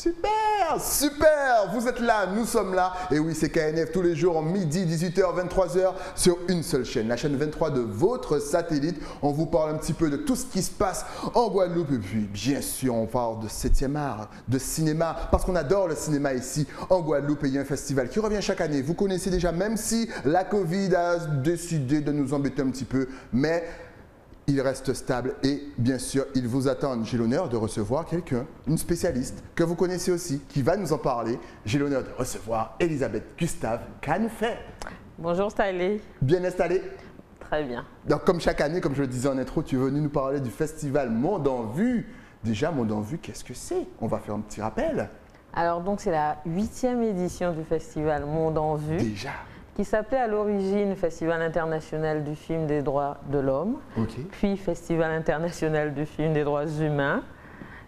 Super, super, vous êtes là, nous sommes là. Et oui, c'est KNF tous les jours, midi, 18h, 23h, sur une seule chaîne, la chaîne 23 de votre satellite. On vous parle un petit peu de tout ce qui se passe en Guadeloupe. Et puis, bien sûr, on parle de 7e art, de cinéma, parce qu'on adore le cinéma ici en Guadeloupe. Et il y a un festival qui revient chaque année. Vous connaissez déjà, même si la Covid a décidé de nous embêter un petit peu, mais il reste stable et bien sûr, ils vous attendent. J'ai l'honneur de recevoir quelqu'un, une spécialiste que vous connaissez aussi, qui va nous en parler. J'ai l'honneur de recevoir Elisabeth Gustave Canfet. Bonjour Stylet. Bien installée? Très bien. Donc comme chaque année, comme je le disais en intro, tu es venu nous parler du festival Monde en Vue. Déjà, Monde en Vue, qu'est-ce que c'est? On va faire un petit rappel. Alors donc c'est la 8e édition du festival Monde en Vue. Déjà? Qui s'appelait à l'origine Festival international du film des droits de l'homme, puis Festival international du film des droits humains.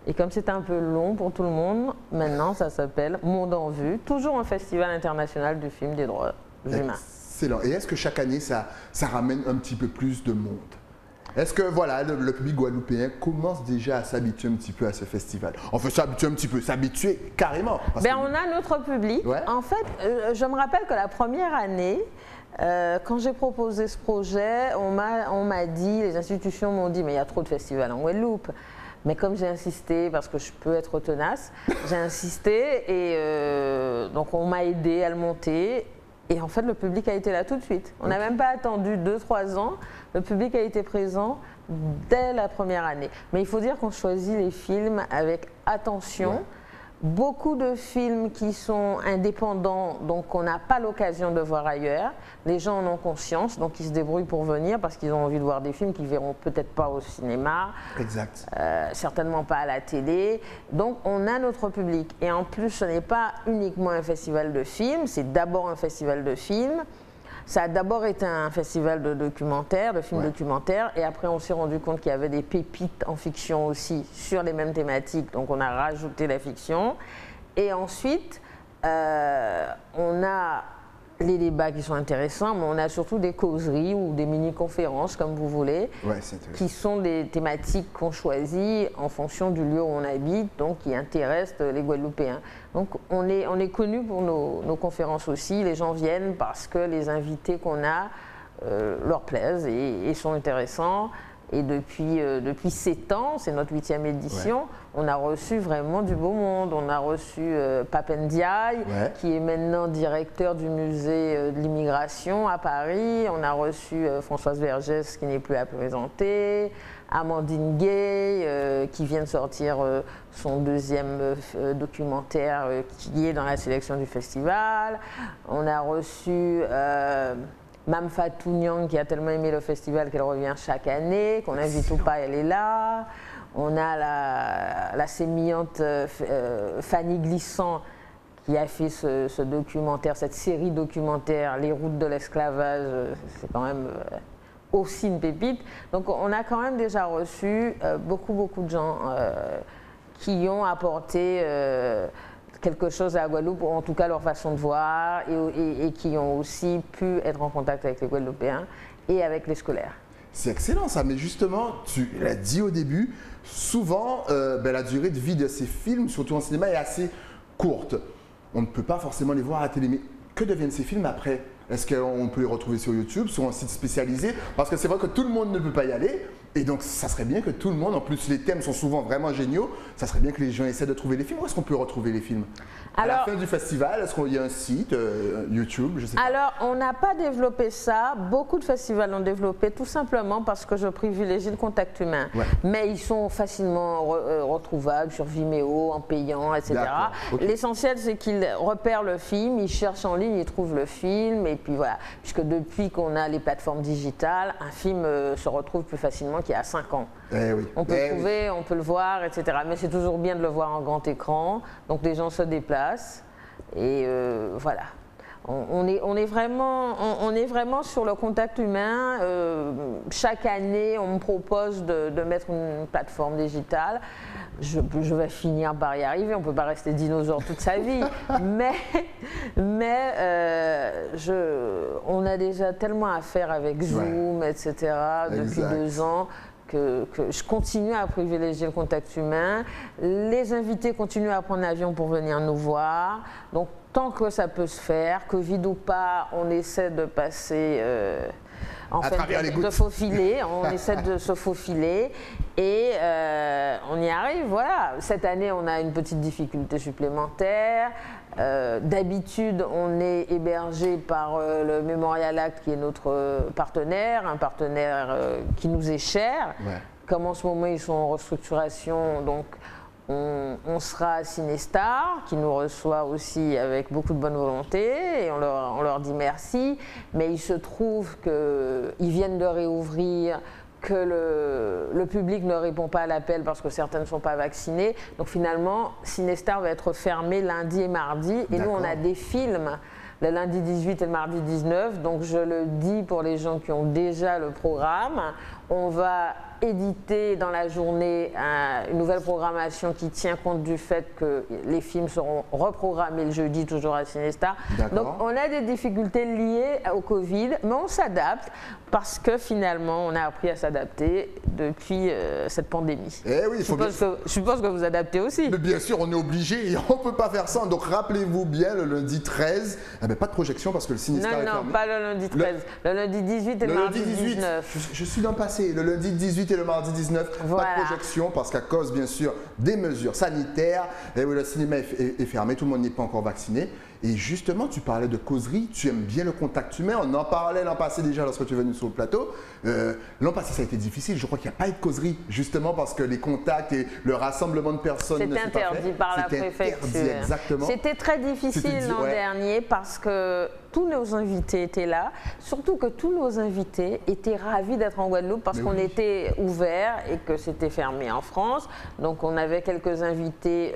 Et comme c'est un peu long pour tout le monde, maintenant ça s'appelle Monde en Vue, toujours un festival international du film des droits humains. Excellent. Et est-ce que chaque année ça ramène un petit peu plus de monde? Est-ce que voilà, le public guadeloupéen commence déjà à s'habituer un petit peu à ce festival? Enfin, s'habituer un petit peu, s'habituer carrément. On a notre public. Ouais. En fait, je me rappelle que la première année, quand j'ai proposé ce projet, on m'a dit, les institutions m'ont dit, mais il y a trop de festivals en Guadeloupe. Mais comme j'ai insisté, parce que je peux être tenace, j'ai insisté et donc on m'a aidé à le monter. Et en fait, le public a été là tout de suite. On n'a même pas attendu 2-3 ans. Le public a été présent dès la première année. Mais il faut dire qu'on choisit les films avec attention. Ouais. Beaucoup de films qui sont indépendants, donc on n'a pas l'occasion de voir ailleurs. Les gens en ont conscience, donc ils se débrouillent pour venir parce qu'ils ont envie de voir des films qu'ils verront peut-être pas au cinéma. Exact. Certainement pas à la télé. Donc on a notre public. Et en plus, ce n'est pas uniquement un festival de films, c'est d'abord un festival de films. Ça a d'abord été un festival de documentaires, de films documentaires, et après on s'est rendu compte qu'il y avait des pépites en fiction aussi sur les mêmes thématiques, donc on a rajouté la fiction. Et ensuite, on a les débats qui sont intéressants, mais on a surtout des causeries ou des mini-conférences, comme vous voulez, qui sont des thématiques qu'on choisit en fonction du lieu où on habite, donc qui intéressent les Guadeloupéens. Donc on est connu pour nos conférences aussi, les gens viennent parce que les invités qu'on a leur plaisent et sont intéressants. Et depuis 7 ans, c'est notre 8e édition, on a reçu vraiment du beau monde. On a reçu Pape Ndiaye, qui est maintenant directeur du musée de l'immigration à Paris. On a reçu Françoise Vergès, qui n'est plus à présenter. Amandine Gay, qui vient de sortir son 2e documentaire qui est dans la sélection du festival. On a reçu Mme Fatou Nyang, qui a tellement aimé le festival qu'elle revient chaque année, qu'on invite ou pas, elle est là. On a la sémillante Fanny Glissant, qui a fait ce documentaire, cette série documentaire, Les routes de l'esclavage, c'est quand même aussi une pépite. Donc on a quand même déjà reçu beaucoup de gens qui ont apporté quelque chose à la Guadeloupe, ou en tout cas leur façon de voir, et qui ont aussi pu être en contact avec les Guadeloupéens et avec les scolaires. C'est excellent ça, mais justement, tu l'as dit au début, souvent la durée de vie de ces films, surtout en cinéma, est assez courte. On ne peut pas forcément les voir à la télé, mais que deviennent ces films après? Est-ce qu'on peut les retrouver sur YouTube, sur un site spécialisé? Parce que c'est vrai que tout le monde ne peut pas y aller. Et donc, ça serait bien que tout le monde, en plus les thèmes sont souvent vraiment géniaux, ça serait bien que les gens essaient de trouver les films. Où est-ce qu'on peut retrouver les films? À la fin du festival, est-ce qu'il y a un site, YouTube, je sais pas. Alors, on n'a pas développé ça. Beaucoup de festivals l'ont développé tout simplement parce que je privilégie le contact humain. Mais ils sont facilement retrouvables sur Vimeo, en payant, etc. L'essentiel, c'est qu'ils repèrent le film, ils cherchent en ligne, ils trouvent le film. Et puis voilà, puisque depuis qu'on a les plateformes digitales, un film se retrouve plus facilement qu'il y a 5 ans. On peut le trouver, on peut le voir, etc. Mais c'est toujours bien de le voir en grand écran. Donc les gens se déplacent et voilà. On est vraiment sur le contact humain. Chaque année, on me propose de mettre une plateforme digitale. Je vais finir par y arriver, on ne peut pas rester dinosaure toute sa vie. On a déjà tellement à faire avec Zoom, etc. depuis 2 ans, que je continue à privilégier le contact humain. Les invités continuent à prendre l'avion pour venir nous voir. Donc, tant que ça peut se faire, Covid ou pas, on essaie de passer, de faufiler, on essaie de se faufiler et on y arrive, voilà. Cette année, on a une petite difficulté supplémentaire. D'habitude, on est hébergé par le Memorial Act qui est notre partenaire, un partenaire qui nous est cher. Ouais. Comme en ce moment, ils sont en restructuration, donc on sera à Cinestar, qui nous reçoit aussi avec beaucoup de bonne volonté, et on leur dit merci. Mais il se trouve qu'ils viennent de réouvrir, que le public ne répond pas à l'appel parce que certains ne sont pas vaccinés. Donc finalement, Cinestar va être fermé lundi et mardi. Et nous, on a des films le lundi 18 et le mardi 19. Donc je le dis pour les gens qui ont déjà le programme. On va éditer dans la journée une nouvelle programmation qui tient compte du fait que les films seront reprogrammés le jeudi, toujours à Cinestar. Donc on a des difficultés liées au Covid, mais on s'adapte parce que finalement on a appris à s'adapter depuis cette pandémie. Eh oui, je suppose que vous adaptez aussi. Mais bien sûr, on est obligé et on ne peut pas faire ça. Donc rappelez-vous bien, le lundi 13, pas de projection parce que le Cinestar est fermé. Non, pas le lundi 13, le lundi 18 et le mardi 19. Je suis dans le passé, le lundi 18 et le mardi 19, voilà. Pas de projection parce qu'à cause bien sûr des mesures sanitaires, le cinéma est fermé, tout le monde n'est pas encore vacciné. Et justement, tu parlais de causerie, tu aimes bien le contact humain, on en parlait l'an passé déjà lorsque tu es venu sur le plateau. L'an passé ça a été difficile, je crois qu'il n'y a pas eu de causerie, justement parce que les contacts et le rassemblement de personnes ne sont pas faits. C'est interdit par la préfecture. Exactement. C'était très difficile l'an dernier parce que tous nos invités étaient là, surtout que tous nos invités étaient ravis d'être en Guadeloupe parce qu'on était ouvert et que c'était fermé en France. Donc on avait quelques invités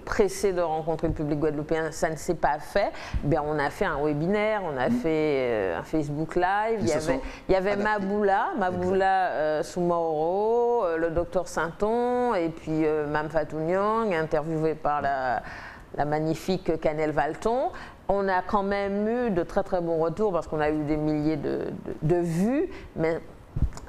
pressés de rencontrer le public guadeloupéen, ça ne s'est pas fait. Bien, on a fait un webinaire, on a fait un Facebook Live, il y avait Maboula Soumaoro, le docteur Sainton et puis Mme Fatou Nyang, interviewée par la magnifique Canel Valton. On a quand même eu de très très bons retours parce qu'on a eu des milliers de vues, mais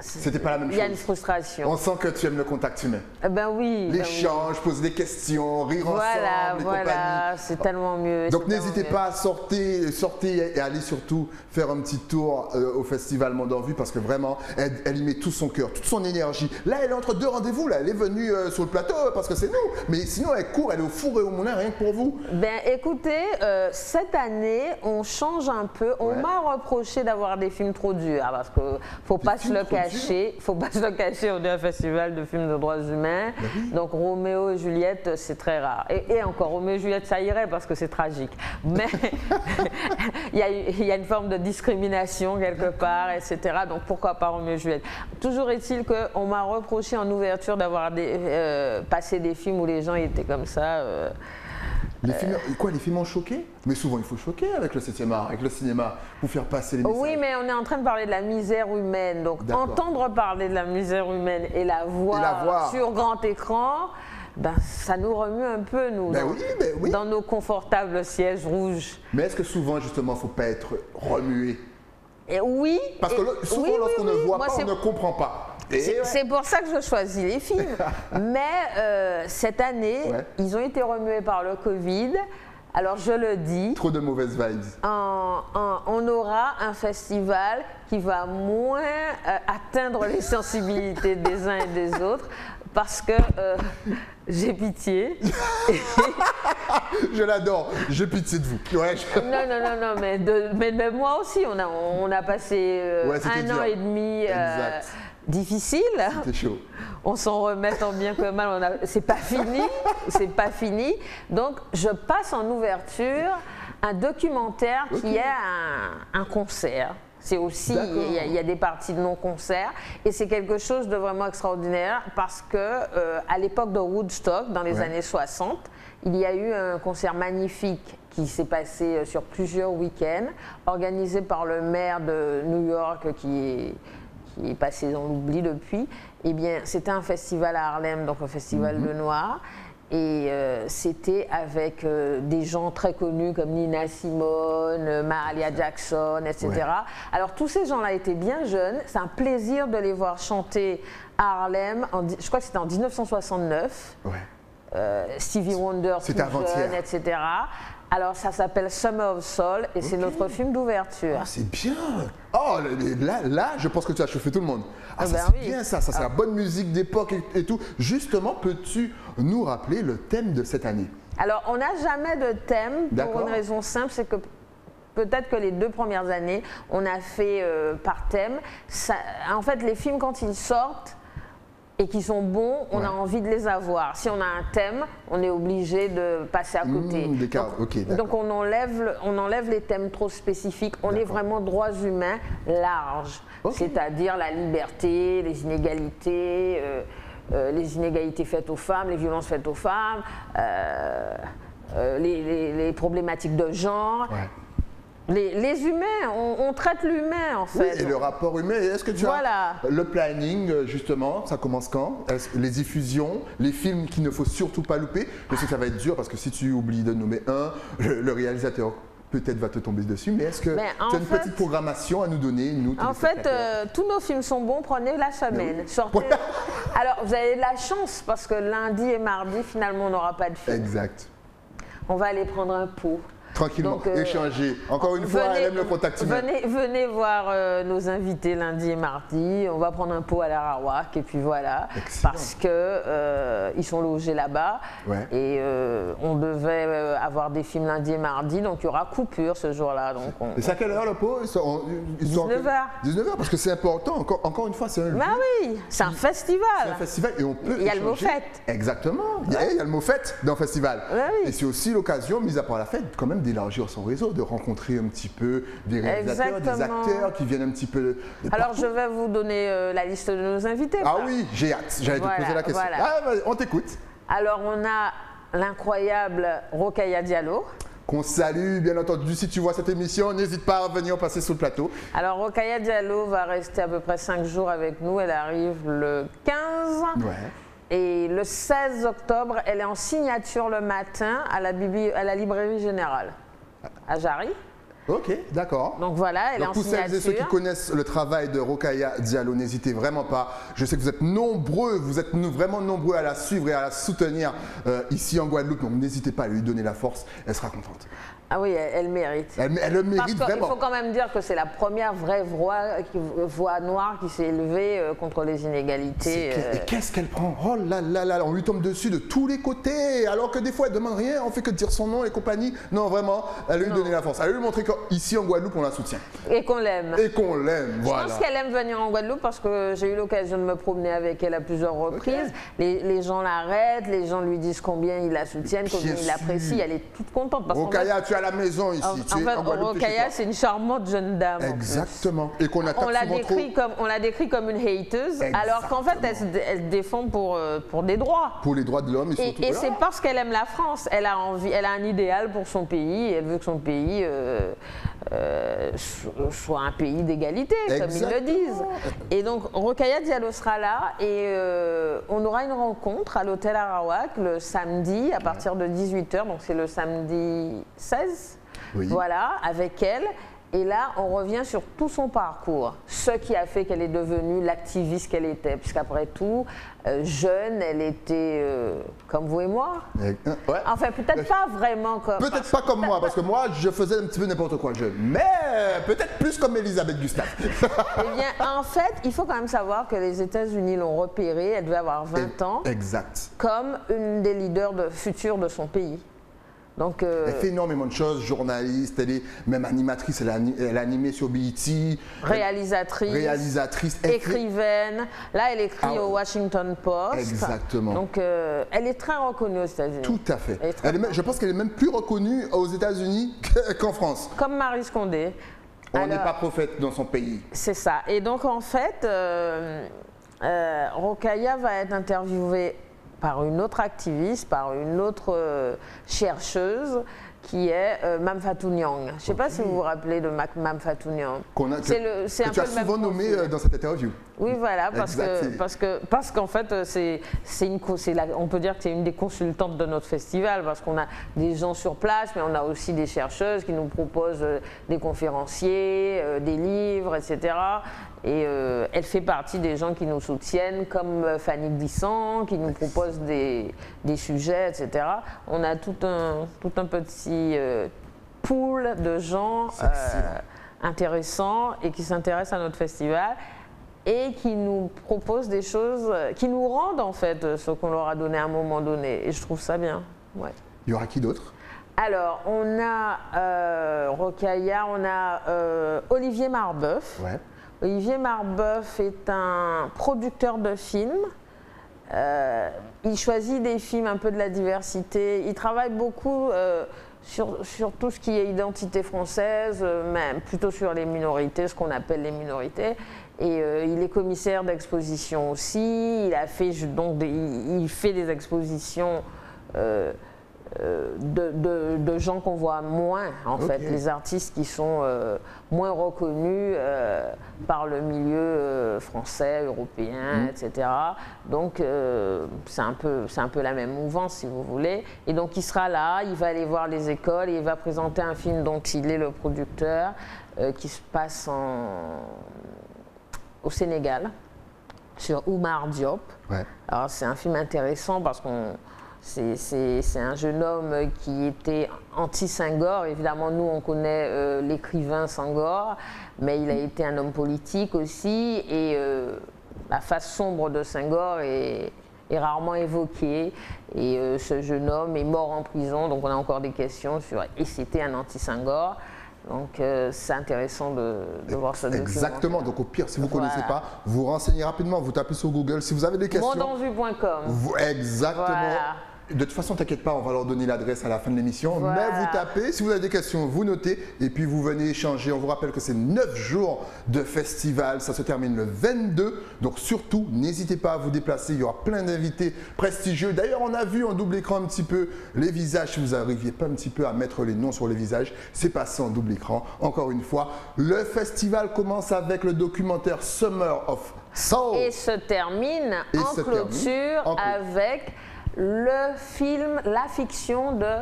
c'était pas la même chose. Il y a une frustration. On sent que tu aimes le contact humain. Ben oui. L'échange, poser des questions, rire ensemble, Voilà, c'est tellement mieux. Donc n'hésitez pas à sortir et allez surtout faire un petit tour au Festival Monde en Vue parce que vraiment, elle y met tout son cœur, toute son énergie. Là, elle est entre deux rendez-vous, là, elle est venue sur le plateau parce que c'est nous. Mais sinon, elle court, elle est au four et au moulin, rien que pour vous. Ben écoutez, cette année, on change un peu. On m'a reproché d'avoir des films trop durs parce qu'il ne faut pas se le cacher. Faut pas se le cacher, on est un festival de films de droits humains. Donc Roméo et Juliette, c'est très rare. Et encore, Roméo et Juliette, ça irait parce que c'est tragique. Mais il y a une forme de discrimination quelque part, etc. Donc pourquoi pas Roméo et Juliette? Toujours est-il qu'on m'a reproché en ouverture d'avoir passé des films où les gens étaient comme ça. Les films ont choqué? Mais souvent il faut choquer avec le 7e art, avec le cinéma, pour faire passer les messages. Oui, mais on est en train de parler de la misère humaine. Donc entendre parler de la misère humaine et la voir sur grand écran, ben, ça nous remue un peu, nous, dans nos confortables sièges rouges. Mais est-ce que souvent, justement, il ne faut pas être remué? Oui. Parce que souvent, lorsqu'on ne voit pas, on ne comprend pas. C'est pour ça que je choisis les films. Mais cette année, ils ont été remués par le Covid. Alors je le dis. Trop de mauvaises vibes. On aura un festival qui va moins atteindre les sensibilités des uns et des autres parce que j'ai pitié. Je l'adore, j'ai pitié de vous. Non, mais de moi aussi, on a passé un an et demi difficile. C'était chaud. On s'en remet tant bien que mal. C'est pas fini, c'est pas fini. Donc je passe en ouverture un documentaire qui est un concert. C'est aussi, il y a des parties de non-concert et c'est quelque chose de vraiment extraordinaire parce que à l'époque de Woodstock, dans les années 60, il y a eu un concert magnifique qui s'est passé sur plusieurs week-ends, organisé par le maire de New York qui est passé dans l'oubli depuis. Eh bien, c'était un festival à Harlem, donc un festival de noirs. Et c'était avec des gens très connus comme Nina Simone, Mahalia Jackson, etc. Ouais. Alors tous ces gens-là étaient bien jeunes. C'est un plaisir de les voir chanter à Harlem. Je crois que c'était en 1969. Ouais. Stevie Wonder, tout C'était avant-hier. jeune, etc. Alors ça s'appelle Summer of Soul et c'est notre film d'ouverture. Ah, c'est bien. Oh, là, je pense que tu as chauffé tout le monde. Ah, ça, ben c'est oui. bien ça. Ça, c'est la bonne musique d'époque et tout. Justement, peux-tu nous rappeler le thème de cette année? Alors on n'a jamais de thème pour D'accord. une raison simple, c'est que peut-être que les 2 premières années, on a fait par thème. En fait, les films, quand ils sortent et qui sont bons, on a envie de les avoir. Si on a un thème, on est obligé de passer à côté. Donc on enlève les thèmes trop spécifiques. On est vraiment droits humains larges, c'est-à-dire la liberté, les inégalités faites aux femmes, les violences faites aux femmes, les problématiques de genre. Ouais. Les humains, on traite l'humain en fait. Oui, et le rapport humain. Est-ce que tu as le planning justement? Ça commence quand? Les diffusions, les films qu'il ne faut surtout pas louper. Je sais que ça va être dur parce que si tu oublies de nommer un, le réalisateur peut-être va te tomber dessus. Mais est-ce que tu as une petite programmation à nous donner, nous? En fait, tous nos films sont bons. Prenez la semaine. Sortez. Alors, vous avez de la chance parce que lundi et mardi, finalement, on n'aura pas de film. Exact. On va aller prendre un pot. Tranquillement, donc, échanger. Encore une fois, elle aime le contact humain. Venez voir nos invités lundi et mardi. On va prendre un pot à l'Arawak et puis voilà. Excellent. Parce que ils sont logés là-bas. Ouais. Et on devait avoir des films lundi et mardi, donc il y aura coupure ce jour-là. Et c'est à quelle heure le pot? 19h. 19h, parce que c'est important. Encore une fois, c'est un lieu. Bah oui, c'est un festival. C'est un festival et on peut Il y a le mot fête. Exactement. Il y a le mot fête dans le festival. Bah oui. Et c'est aussi l'occasion, mis à part la fête, quand même d'élargir son réseau, de rencontrer un petit peu des réalisateurs, des acteurs qui viennent un petit peu de Alors je vais vous donner la liste de nos invités. Ah oui, j'ai hâte, j'allais te poser la question. Voilà. Ah, on t'écoute. Alors on a l'incroyable Rokhaya Diallo. Qu'on salue, bien entendu. Si tu vois cette émission, n'hésite pas à venir passer sur le plateau. Alors Rokhaya Diallo va rester à peu près 5 jours avec nous. Elle arrive le 15. Ouais. Et le 16 octobre, elle est en signature le matin à la librairie générale, à Jarry. Ok, d'accord. Donc voilà, elle est en signature. Pour celles et ceux qui connaissent le travail de Rokhaya Diallo, n'hésitez vraiment pas. Je sais que vous êtes nombreux, vous êtes vraiment nombreux à la suivre et à la soutenir ici en Guadeloupe. Donc n'hésitez pas à lui donner la force, elle sera contente. Ah oui, elle mérite. Elle le mérite vraiment. Il faut quand même dire que c'est la première vraie voix noire qui s'est élevée contre les inégalités. Et qu'est-ce qu'elle prend? Oh là là là, on lui tombe dessus de tous les côtés. Alors que des fois, elle ne demande rien, on fait que dire son nom et compagnie. Non, vraiment, elle lui donner la force. Elle lui montrer qu'ici en Guadeloupe, on la soutient. Et qu'on l'aime. Et qu'on l'aime, voilà. Je pense qu'elle aime venir en Guadeloupe parce que j'ai eu l'occasion de me promener avec elle à plusieurs reprises. Les gens l'arrêtent, les gens lui disent combien ils la soutiennent, combien ils l'apprécient. Elle est toute contente. Rokhaya, tu es à la maison ici. En fait, Rokhaya, c'est une charmante jeune dame. Exactement. Et qu'on on l'a décrit comme une hateuse, alors qu'en fait, elle défend pour des droits. Pour les droits de l'homme et surtout. Et c'est parce qu'elle aime la France. Elle a un idéal pour son pays. Elle veut que son pays soit un pays d'égalité, comme ils le disent. Et donc, Rokhaya Diallo sera là et on aura une rencontre à l'hôtel Arawak le samedi à partir de 18h. Donc, c'est le samedi 16. Oui. Voilà, avec elle. Et là, on revient sur tout son parcours, ce qui a fait qu'elle est devenue l'activiste qu'elle était. Puisqu'après tout, jeune, elle était comme vous et moi. Ouais. Enfin, peut-être pas vraiment comme... Peut-être pas comme moi, parce que moi, je faisais un petit peu n'importe quoi jeune. Mais peut-être plus comme Elisabeth Gustave. Eh bien, en fait, il faut quand même savoir que les États-Unis l'ont repérée, elle devait avoir 20 ans. Exact. Comme une des leaders futurs de son pays. Donc, elle fait énormément de choses, journaliste, elle est même animatrice, elle a animé sur BET. Réalisatrice. Écrivaine. Là, elle écrit au Washington Post. Exactement. Donc, elle est très reconnue aux États-Unis. Tout à fait. Je pense qu'elle est même plus reconnue aux États-Unis qu'en France. Comme Marie Scondé. On n'est pas prophète dans son pays. C'est ça. Et donc, en fait, Rokhaya va être interviewée par une autre activiste, par une autre chercheuse qui est Mame Fatou Niang. Je ne sais pas si vous vous rappelez de Mame Fatou Niang. Que tu as souvent nommé dans cette interview. Oui, voilà, parce qu'en fait, on peut dire que c'est une des consultantes de notre festival, parce qu'on a des gens sur place, mais on a aussi des chercheuses qui nous proposent des conférenciers, des livres, etc. Et elle fait partie des gens qui nous soutiennent, comme Fanny Glissant, qui nous propose des sujets, etc. On a tout un petit pool de gens intéressants et qui s'intéressent à notre festival et qui nous proposent des choses, qui nous rendent en fait ce qu'on leur a donné à un moment donné. Et je trouve ça bien. Ouais. Il y aura qui d'autre? Alors, on a Rokhaya, on a Olivier Marbeuf. Ouais. Olivier Marbeuf est un producteur de films. Il choisit des films un peu de la diversité. Il travaille beaucoup sur tout ce qui est identité française, même plutôt sur les minorités, ce qu'on appelle les minorités. Et il est commissaire d'exposition aussi. Il fait des expositions de gens qu'on voit moins, en fait, les artistes qui sont moins reconnus par le milieu français, européen, etc. Donc c'est un peu la même mouvance, si vous voulez. Et donc il sera là, il va aller voir les écoles et il va présenter un film dont il est le producteur, qui se passe au Sénégal, sur Oumar Diop. Ouais. Alors c'est un film intéressant parce qu'on c'est un jeune homme qui était anti-Senghor. Évidemment, nous, on connaît l'écrivain Senghor, mais il a été un homme politique aussi. Et la face sombre de Senghor est rarement évoquée. Et ce jeune homme est mort en prison, donc on a encore des questions sur... Et c'était un anti-Senghor. Donc c'est intéressant de voir ça. Exactement, donc au pire, si vous ne connaissez pas, vous renseignez rapidement, vous tapez sur Google. Si vous avez des questions... Mondenvue.com. Exactement. Voilà. De toute façon, t'inquiète pas, on va leur donner l'adresse à la fin de l'émission. Voilà. Mais vous tapez, si vous avez des questions, vous notez et puis vous venez échanger. On vous rappelle que c'est 9 jours de festival, ça se termine le 22. Donc surtout, n'hésitez pas à vous déplacer, il y aura plein d'invités prestigieux. D'ailleurs, on a vu en double écran un petit peu les visages. Si vous n'arriviez pas un petit peu à mettre les noms sur les visages, c'est passé en double écran. Encore une fois, le festival commence avec le documentaire Summer of Soul. Et se termine en clôture avec... le film, la fiction de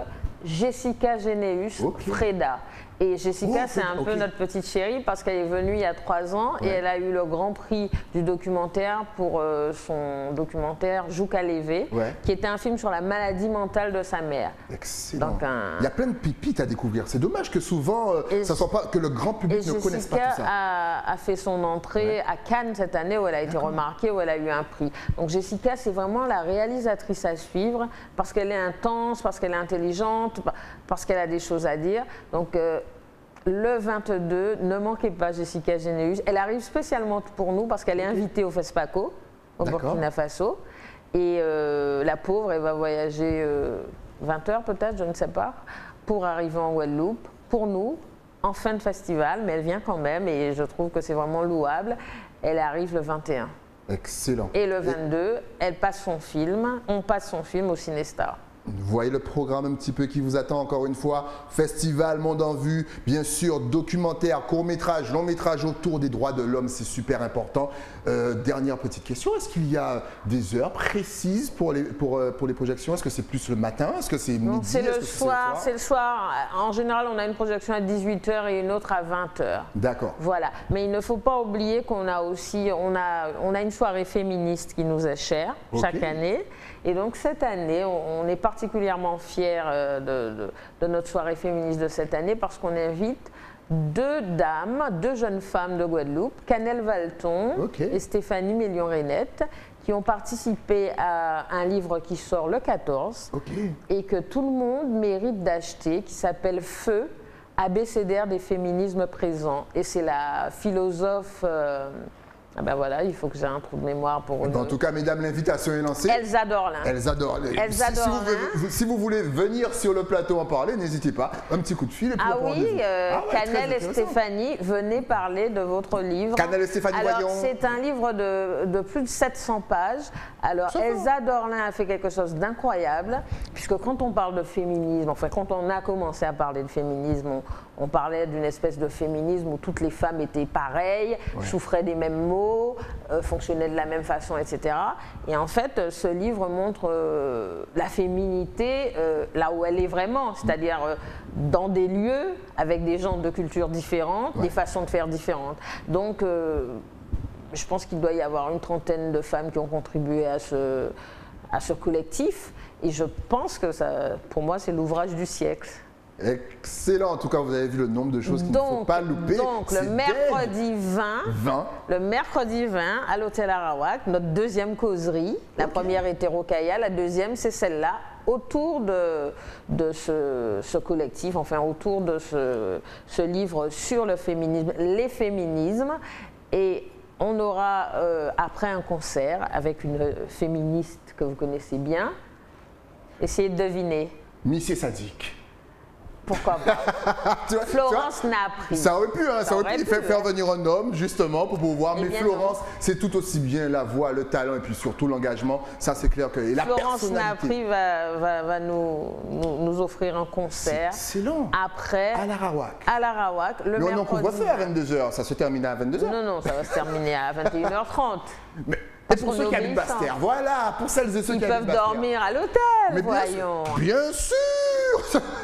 Jessica Généus, Freda. Et Jessica, c'est un peu notre petite chérie parce qu'elle est venue il y a 3 ans et elle a eu le grand prix du documentaire pour son documentaire Jouka Levé, qui était un film sur la maladie mentale de sa mère. Excellent. Donc, il y a plein de pépites à découvrir. C'est dommage que souvent, ça soit pas que le grand public ne connaisse pas tout ça. Jessica a fait son entrée à Cannes cette année où elle a été remarquée, où elle a eu un prix. Donc Jessica, c'est vraiment la réalisatrice à suivre parce qu'elle est intense, parce qu'elle est intelligente, parce qu'elle a des choses à dire. Donc le 22, ne manquez pas Jessica Généus. Elle arrive spécialement pour nous parce qu'elle est invitée au FESPACO, au Burkina Faso. Et la pauvre, elle va voyager 20 heures peut-être, je ne sais pas, pour arriver en Guadeloupe, pour nous, en fin de festival. Mais elle vient quand même et je trouve que c'est vraiment louable. Elle arrive le 21. Excellent. Et le 22, elle passe son film, on passe son film au Cinestar. Vous voyez le programme un petit peu qui vous attend encore une fois. Festival Monde en Vue, bien sûr, documentaire, court-métrage, long-métrage autour des droits de l'homme, c'est super important. Dernière petite question, est-ce qu'il y a des heures précises pour les projections? Est-ce que c'est plus le matin? Est-ce que c'est midi? C'est le soir, c'est le soir. En général, on a une projection à 18 h et une autre à 20 h. D'accord. Voilà. Mais il ne faut pas oublier qu'on a aussi, on a une soirée féministe qui nous est chère chaque année. Et donc cette année, on est particulièrement fiers de notre soirée féministe de cette année parce qu'on invite 2 dames, 2 jeunes femmes de Guadeloupe, Canel Valton et Stéphanie Mélion-Renette, qui ont participé à un livre qui sort le 14 et que tout le monde mérite d'acheter, qui s'appelle Feu, abécédaire des féminismes présents. Et c'est la philosophe... Ah ben voilà, il faut que j'ai un trou de mémoire pour... En tout cas, mesdames, l'invitation est lancée. Elsa Dorlin. Elsa Dorlin. Si vous voulez venir sur le plateau en parler, n'hésitez pas. Un petit coup de fil et puis Canel et Stéphanie, venez parler de votre livre. Canel et Stéphanie, voyons. C'est un livre de plus de 700 pages. Alors, Elsa Dorlin a fait quelque chose d'incroyable, puisque quand on parle de féminisme, enfin, quand on a commencé à parler de féminisme, on parlait d'une espèce de féminisme où toutes les femmes étaient pareilles, souffraient des mêmes maux, fonctionnaient de la même façon, etc. Et en fait, ce livre montre la féminité là où elle est vraiment, c'est-à-dire dans des lieux avec des gens de cultures différentes, des façons de faire différentes. Donc, je pense qu'il doit y avoir une trentaine de femmes qui ont contribué à ce collectif. Et je pense que ça, pour moi, c'est l'ouvrage du siècle. Excellent, en tout cas vous avez vu le nombre de choses qu'il ne faut pas louper. Donc le mercredi 20 à l'hôtel Arawak, notre deuxième causerie. La première était Rokhaya, la deuxième c'est celle-là, autour de ce collectif, enfin autour de ce livre sur le féminisme, les féminismes. Et on aura après un concert avec une féministe que vous connaissez bien. Essayez de deviner. Monsieur Sadik. Pourquoi pas? Florence Napri. Ça aurait pu, hein, ça aurait pu faire venir un homme, justement, pour pouvoir. Mais Florence, c'est tout aussi bien la voix, le talent et puis surtout l'engagement. Ça, c'est clair que la Florence Napri va nous offrir un concert. Excellent. Après. À l'Arawak. À l'Arawak. Mais on en couvre-feu à 22h. Ça se termine à 22h. Non, ça va se terminer à 21h30. Mais et pour ceux qui habitent Basse-Terre, voilà, pour celles et ceux qui habitent Basse-Terre. Ils peuvent dormir à l'hôtel, voyons. Bien sûr.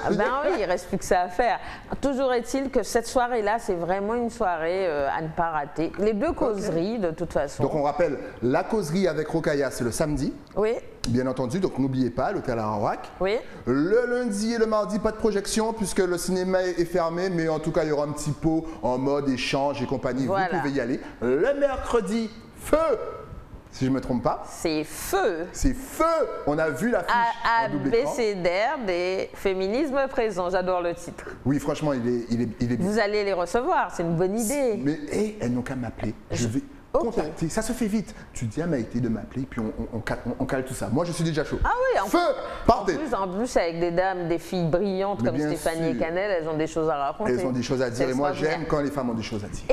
Ah ben oui, il ne reste plus que ça à faire. Toujours est-il que cette soirée-là, c'est vraiment une soirée à ne pas rater. Les deux causeries, de toute façon. Donc on rappelle, la causerie avec Rokhaya, c'est le samedi. Oui. Bien entendu, donc n'oubliez pas, l'hôtel Arawak. Oui. Le lundi et le mardi, pas de projection puisque le cinéma est fermé, mais en tout cas, il y aura un petit pot en mode échange et compagnie. Voilà. Vous pouvez y aller. Le mercredi, feu. Si je ne me trompe pas. C'est feu. C'est feu. On a vu l'affiche en double écran. Abécédaire des féminismes présents. J'adore le titre. Oui, franchement, il est bien. Vous allez les recevoir, c'est une bonne idée. Mais elles n'ont qu'à m'appeler. Je vais contacter. Ça se fait vite. Tu dis à Maïté de m'appeler, puis on cale tout ça. Moi, je suis déjà chaud. Ah oui, feu, partez. En plus, avec des dames, des filles brillantes comme Stéphanie et Canel, elles ont des choses à raconter. Elles ont des choses à dire. Et moi, j'aime quand les femmes ont des choses à dire.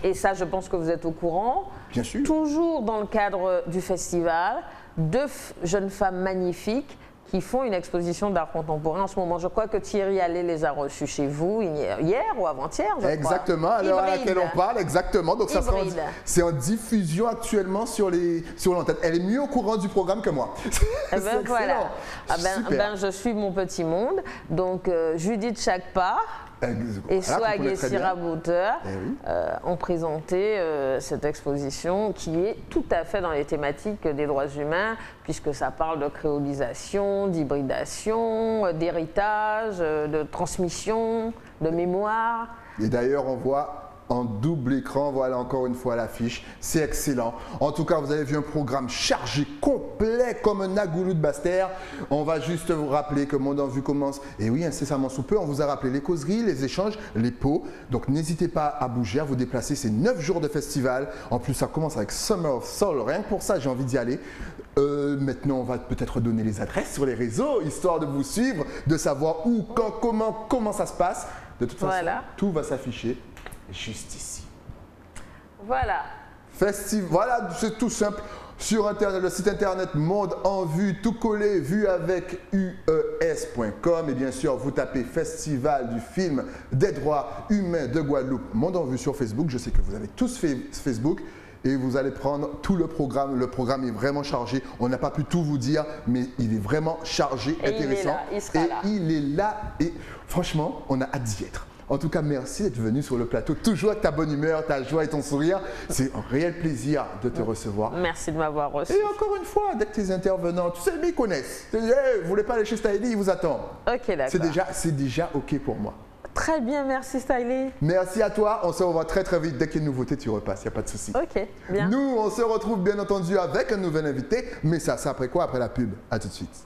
Et ça, je pense que vous êtes au courant. Bien sûr. Toujours dans le cadre du festival, deux jeunes femmes magnifiques qui font une exposition d'art contemporain en ce moment. Je crois que Thierry Allais les a reçus chez vous hier ou avant-hier, je crois. Exactement, à l'heure à laquelle on parle, exactement. Donc c'est en diffusion actuellement sur l'antenne. Elle est mieux au courant du programme que moi. Ben voilà. Je suis mon petit monde. Donc Judith Chakpa et Swag Sirabouteur ont présenté cette exposition qui est tout à fait dans les thématiques des droits humains, puisque ça parle de créolisation, d'hybridation, d'héritage, de transmission, de mémoire. Et d'ailleurs, on voit en double écran, voilà encore une fois l'affiche, c'est excellent. En tout cas, vous avez vu un programme chargé, complet, comme un agoulou de Basse-Terre. On va juste vous rappeler que Monde en Vue commence, et oui, incessamment sous peu, on vous a rappelé les causeries, les échanges, les pots. Donc n'hésitez pas à bouger, à vous déplacer, c'est 9 jours de festival. En plus, ça commence avec Summer of Soul, rien que pour ça, j'ai envie d'y aller. Maintenant, on va peut-être donner les adresses sur les réseaux, histoire de vous suivre, de savoir où, quand, comment ça se passe. De toute façon, tout va s'afficher juste ici. Voilà. Voilà, c'est tout simple. Sur Internet, le site internet Monde en Vue, tout collé, vue avec ues.com. Et bien sûr, vous tapez Festival du film des droits humains de Guadeloupe, Monde en Vue sur Facebook. Je sais que vous avez tous fait Facebook. Et vous allez prendre tout le programme. Le programme est vraiment chargé. On n'a pas pu tout vous dire, mais il est vraiment chargé, intéressant. Il est là. Et franchement, on a hâte d'y être. En tout cas, merci d'être venu sur le plateau, toujours avec ta bonne humeur, ta joie et ton sourire. C'est un réel plaisir de te recevoir. Merci de m'avoir reçu. Et encore une fois, dès que tes intervenants, tu sais, ils connaissent. Hey, vous voulez pas aller chez Stylie, ils vous attendent. Ok, d'accord. C'est déjà OK pour moi. Très bien, merci Stylie. Merci à toi. On se revoit très vite. Dès qu'il y a une nouveauté, tu repasses, il n'y a pas de souci. Ok, bien. Nous, on se retrouve bien entendu avec un nouvel invité. Mais ça, c'est après quoi? Après la pub. À tout de suite.